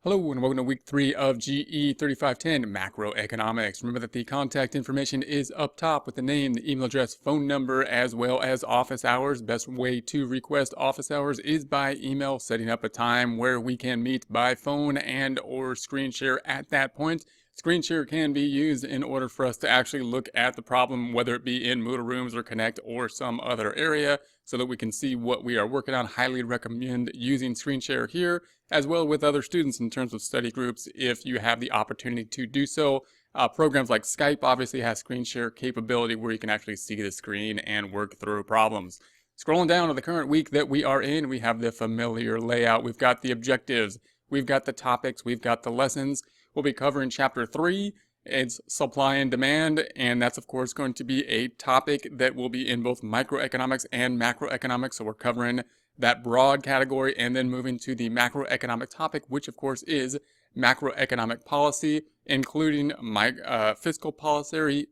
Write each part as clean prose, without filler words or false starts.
Hello and welcome to week 3 of GE3510 Macroeconomics. Remember that the contact information is up top with the name, the email address, phone number, as well as office hours. Best way to request office hours is by email, setting up a time where we can meet by phone and or screen share at that point. Screen share can be used in order for us to actually look at the problem, whether it be in Moodle Rooms or Connect or some other area, so that we can see what we are working on. Highly recommend using screen share here, as well with other students in terms of study groups if you have the opportunity to do so. Programs like Skype obviously has screen share capability where you can actually see the screen and work through problems. Scrolling down to the current week that we are in, we have the familiar layout. We've got the objectives, we've got the topics, we've got the lessons. We'll be covering chapter 3. It's supply and demand, and that's of course going to be a topic that will be in both microeconomics and macroeconomics. So we're covering that broad category and then moving to the macroeconomic topic, which of course is macroeconomic policy, including fiscal policy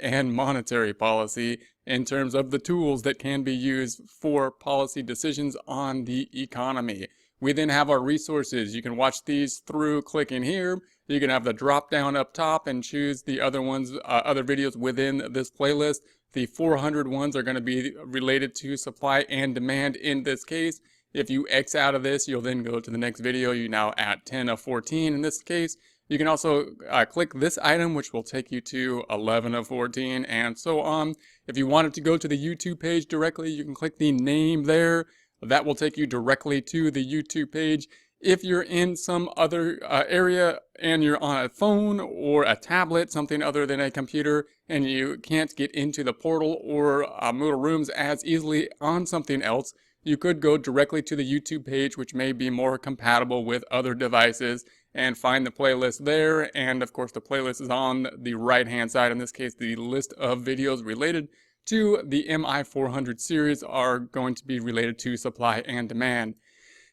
and monetary policy in terms of the tools that can be used for policy decisions on the economy. We then have our resources. You can watch these through clicking here. You can have the drop down up top and choose the other ones, other videos within this playlist. The 400 ones are going to be related to supply and demand in this case. If you X out of this, you'll then go to the next video. You're now at 10 of 14 in this case. You can also click this item, which will take you to 11 of 14 and so on. If you wanted to go to the YouTube page directly, you can click the name there. That will take you directly to the YouTube page. If you're in some other area and you're on a phone or a tablet, something other than a computer, and you can't get into the portal or Moodle Rooms as easily on something else, you could go directly to the YouTube page, which may be more compatible with other devices, and find the playlist there. And of course, the playlist is on the right-hand side. In this case, the list of videos related to the MI400 series are going to be related to supply and demand.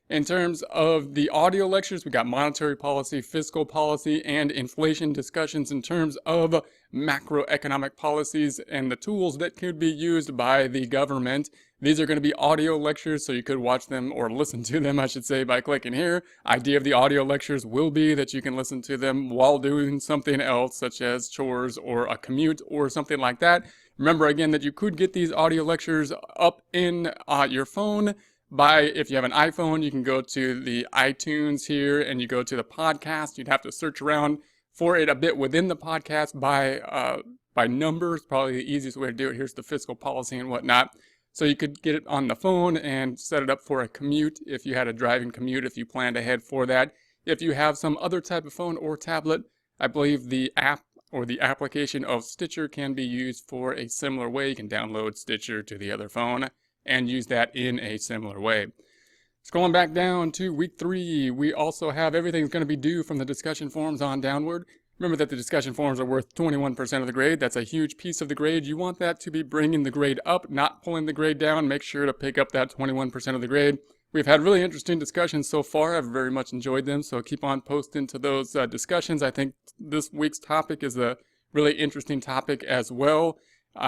In terms of the audio lectures, we got monetary policy, fiscal policy, and inflation discussions in terms of macroeconomic policies and the tools that could be used by the government. These are going to be audio lectures, so you could watch them or listen to them, I should say, by clicking here. Idea of the audio lectures will be that you can listen to them while doing something else, such as chores or a commute or something like that. Remember again that you could get these audio lectures up in your phone by, if you have an iPhone, you can go to the iTunes here and you go to the podcast. You'd have to search around for it a bit within the podcast by numbers. Probably the easiest way to do it. Here's the fiscal policy and whatnot. So you could get it on the phone and set it up for a commute if you had a driving commute, if you planned ahead for that. If you have some other type of phone or tablet, I believe the app or the application of Stitcher can be used for a similar way. You can download Stitcher to the other phone and use that in a similar way. Scrolling back down to week 3, we also have everything's going to be due from the discussion forums on downward. Remember that the discussion forums are worth 21% of the grade. That's a huge piece of the grade. You want that to be bringing the grade up, not pulling the grade down. Make sure to pick up that 21% of the grade. We've had really interesting discussions so far. I've very much enjoyed them, so keep on posting to those discussions. I think this week's topic is a really interesting topic as well.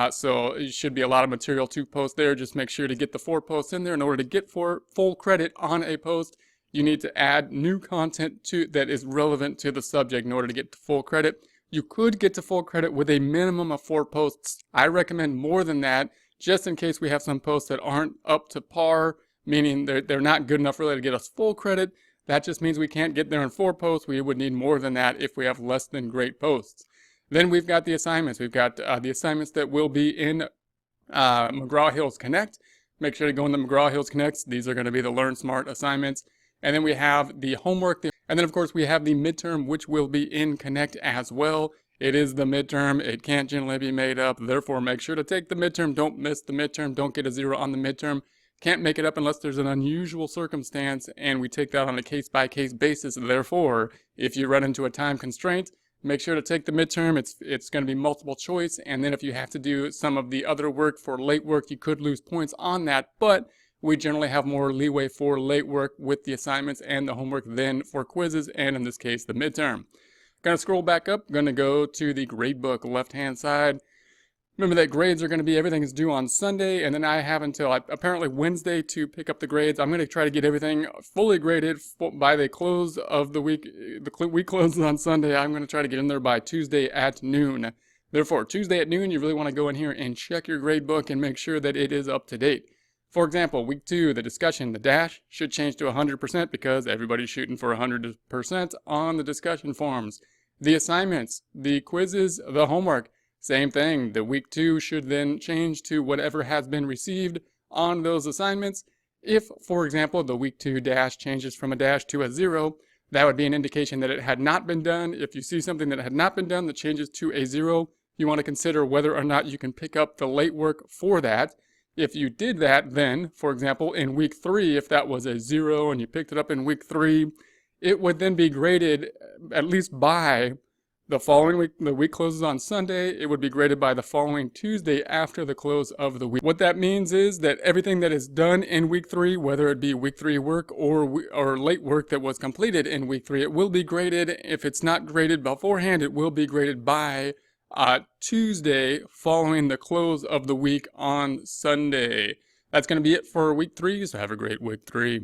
So it should be a lot of material to post there. Just make sure to get the 4 posts in there. In order to get full credit on a post, you need to add new content that is relevant to the subject in order to get to full credit. You could get to full credit with a minimum of 4 posts. I recommend more than that, just in case we have some posts that aren't up to par, meaning they're not good enough really to get us full credit. That just means we can't get there in 4 posts. We would need more than that if we have less than great posts. Then we've got the assignments. We've got the assignments that will be in McGraw-Hill's Connect. Make sure to go in the McGraw-Hill's Connect. These are going to be the Learn Smart assignments. And then we have the homework. And then, of course, we have the midterm, which will be in Connect as well. It is the midterm. It can't generally be made up. Therefore, make sure to take the midterm. Don't miss the midterm. Don't get a 0 on the midterm. Can't make it up unless there's an unusual circumstance, and we take that on a case-by-case basis. Therefore, if you run into a time constraint, make sure to take the midterm. It's going to be multiple choice, and then if you have to do some of the other work for late work, you could lose points on that, but we generally have more leeway for late work with the assignments and the homework than for quizzes, and in this case, the midterm. Going to scroll back up, going to go to the gradebook left-hand side. Remember that grades are going to be, everything is due on Sunday, and then I have until apparently Wednesday to pick up the grades. I'm going to try to get everything fully graded by the close of the week. The week closes on Sunday. I'm going to try to get in there by Tuesday at noon. Therefore, Tuesday at noon, you really want to go in here and check your grade book and make sure that it is up to date. For example, week 2, the discussion, the dash should change to 100% because everybody's shooting for 100% on the discussion forums. The assignments, the quizzes, the homework, same thing. The week 2 should then change to whatever has been received on those assignments. If, for example, the week 2 dash changes from a dash to a 0, that would be an indication that it had not been done. If you see something that had not been done that changes to a 0, you want to consider whether or not you can pick up the late work for that. If you did that, then, for example, in week 3, if that was a 0 and you picked it up in week 3, it would then be graded at least by the following week. The week closes on Sunday. It would be graded by the following Tuesday after the close of the week. What that means is that everything that is done in week 3, whether it be week 3 work or late work that was completed in week 3, it will be graded. If it's not graded beforehand, it will be graded by Tuesday following the close of the week on Sunday. That's going to be it for week 3, so have a great week 3.